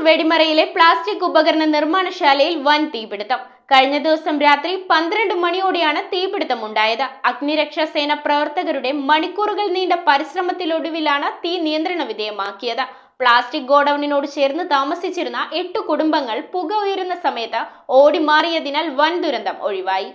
വെടിമറയിലെ plastic ഉപകരണ നിർമ്മാണശാലയിൽ വൻ തീപിടുത്തം. കഴിഞ്ഞ ദിവസം രാത്രി 12 മണിയോടെയാണ് തീപിടുത്തമുണ്ടായത്. അഗ്നിരക്ഷാസേന പ്രവർത്തകരുടെ മണിക്കൂറുകൾ നീണ്ട പരിശ്രമത്തിലൊടുവിലാണ് തീ നിയന്ത്രണ വിധേയമാക്കിയത്. പ്ലാസ്റ്റിക് ഗോഡൌണിനോട് ചേർന്ന് താമസിച്ചിരുന്ന 8 കുടുംബങ്ങൾ പുക ഉയരുന്ന സമയത്ത് ഓടി മാറിയതിനാൽ വൻ ദുരന്തം ഒഴിവായി.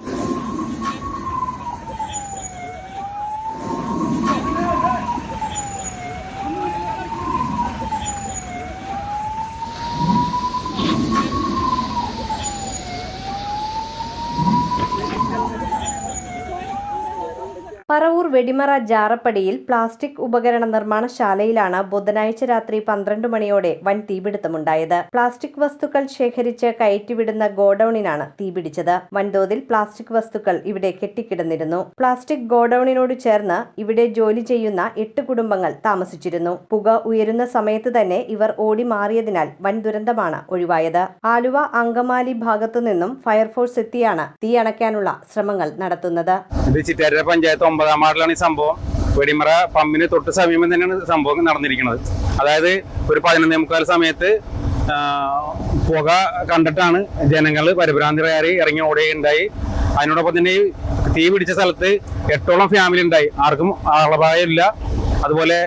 പറവൂർ വെടിമറ ജാറപ്പടിയിൽ പ്ലാസ്റ്റിക് ഉപകരണ നിർമ്മാണശാലയിലാണ് ബുധനാഴ്ച രാത്രി 12 മണിയോടെ വൻ തീപിടുത്തമുണ്ടായത്. പ്ലാസ്റ്റിക് വസ്തുക്കൾ ശേഖരിച്ച് കയറ്റിവിടുന്ന ഗോഡൌണിനാണ് തീപിടിച്ചത്. വൻതോതിൽ പ്ലാസ്റ്റിക് വസ്തുക്കൾ ഇവിടെ കെട്ടിക്കിടന്നിരുന്നു. പ്ലാസ്റ്റിക് ഗോഡൌണിനോട് ചേർന്ന് ഇവിടെ ജോലി ചെയ്യുന്ന 8 കുടുംബങ്ങൾ താമസിച്ചിരുന്നു. പുക ഉയരുന്ന സമയത്ത് തന്നെ ഇവർ ഓടി മാറിയതിനാൽ വൻ ദുരന്തമാണ് ഒഴിവായത്. ആലുവ അങ്കമാലി ഭാഗത്തുനിന്നും ഫയർഫോഴ്സ് എത്തിയാണ് തീ അണയ്ക്കാനുള്ള ശ്രമങ്ങൾ നടത്തുന്നത്. പഞ്ചായത്ത് 9ാം വാർഡിലാണ് ഈ സംഭവം. വെടിമറ പമ്പിന് തൊട്ട് സമീപം തന്നെയാണ് സംഭവം നടന്നിരിക്കുന്നത്. അതായത് ഒരു 11:45 സമയത്ത് പുക കണ്ടിട്ടാണ് ജനങ്ങൾ പരിഭ്രാന്തരായി ഇറങ്ങി ഓടുകയുണ്ടായി. അതിനോടൊപ്പം തന്നെ തീ പിടിച്ച സ്ഥലത്ത് 8ഓളം ഫാമിലി ഉണ്ടായി. ആർക്കും ആളപായമില്ല. അതുപോലെ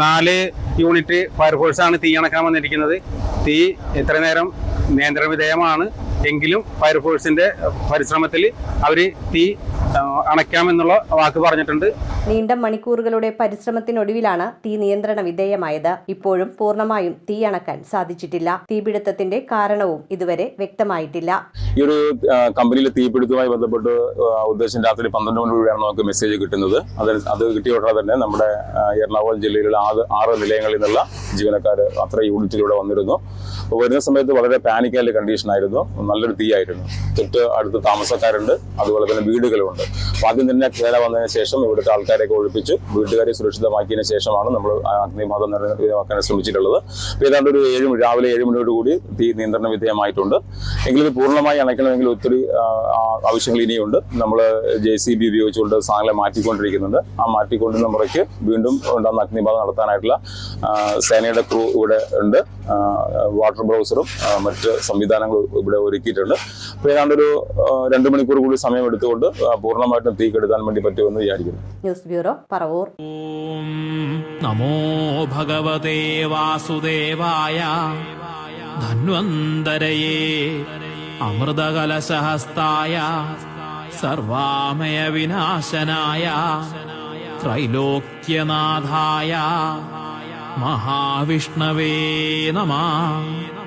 4 യൂണിറ്റ് ഫയർഫോഴ്സാണ് തീ അണക്കാൻ വന്നിരിക്കുന്നത്. തീ ഇത്ര നേരം നിയന്ത്രണ വിധേയമാണ് എങ്കിലും ഫയർഫോഴ്സിന്റെ പരിശ്രമത്തിൽ അവര് തീ അണയ്ക്കാമെന്നുള്ള വാക്ക് പറഞ്ഞിട്ടുണ്ട്. നീണ്ട മണിക്കൂറുകളുടെ പരിശ്രമത്തിനൊടുവിലാണ് തീ നിയന്ത്രണ വിധേയമായത്. ഇപ്പോഴും പൂർണ്ണമായും തീ അണക്കാൻ സാധിച്ചിട്ടില്ല. തീപിടുത്തത്തിന്റെ കാരണവും ഇതുവരെ വ്യക്തമായിട്ടില്ല. ഈ ഒരു കമ്പനിയിലെ തീപിടുത്തവുമായി ബന്ധപ്പെട്ട് ഉദ്ദേശം രാത്രി 12 മണിയോടെയാണ് നമുക്ക് മെസ്സേജ് കിട്ടുന്നത്. അത് കിട്ടിയ ഉടനെ തന്നെ നമ്മുടെ എറണാകുളം ജില്ലയിലുള്ള 6 നിലയങ്ങളിൽ നിന്നുള്ള ജീവനക്കാർ അത്ര യൂണിറ്റിലൂടെ വന്നിരുന്നു. വരുന്ന സമയത്ത് വളരെ പാനിക്കൽ കണ്ടീഷൻ ആയിരുന്നു. നല്ലൊരു തീയായിരുന്നു. തൊട്ട് അടുത്ത് താമസക്കാരുണ്ട്, അതുപോലെ തന്നെ വീടുകളുണ്ട്. അപ്പൊ ആദ്യം തന്നെ കേര വന്നതിന് ശേഷം ഇവിടുത്തെ ആൾക്കാരെയൊക്കെ ഒഴിപ്പിച്ചു വീട്ടുകാരെ സുരക്ഷിതമാക്കിയതിനു ശേഷമാണ് നമ്മൾ അഗ്നിബാധ നിയന്ത്രിതമാക്കാൻ ശ്രമിച്ചിട്ടുള്ളത്. ഏതാണ്ട് ഒരു രാവിലെ 7 മണിയോടുകൂടി തീ നിയന്ത്രണ വിധേയമായിട്ടുണ്ട്. എങ്കിലും ഇത് പൂർണ്ണമായി അണയ്ക്കണമെങ്കിൽ ഒത്തിരി ആവശ്യങ്ങൾ ഇനിയുണ്ട്. നമ്മൾ JCB ഉപയോഗിച്ചുകൊണ്ട് സാധനങ്ങളെ മാറ്റിക്കൊണ്ടിരിക്കുന്നുണ്ട്. ആ മാറ്റിക്കൊണ്ടിരുന്ന മുറയ്ക്ക് വീണ്ടും ഉണ്ടാകുന്ന അഗ്നിബാധ നടത്താനായിട്ടുള്ള സേനയുടെ ക്രൂ ഇവിടെ ഉണ്ട്. വാട്ടർ ബ്രൗസറും മറ്റ് സംവിധാനങ്ങൾ ഇവിടെ ഒരുക്കിയിട്ടുണ്ട്. അപ്പോൾ ഏതാണ്ട് ഒരു 2 മണിക്കൂർ കൂടി സമയം എടുത്തുകൊണ്ട് പൂർണ്ണമായിട്ടും തീ കെടുത്താൻ വേണ്ടി പറ്റുമെന്ന് വിചാരിക്കുന്നു. News bureau, Paravur. നമോ ഭഗവതേ വാസുദേവായ ധന്വന്തരയേ അമൃതകലശഹസ്തായ സർവാമയ വിനാശനായ ത്രൈലോക്യനാഥായ മഹാവിഷ്ണവേ നമഃ.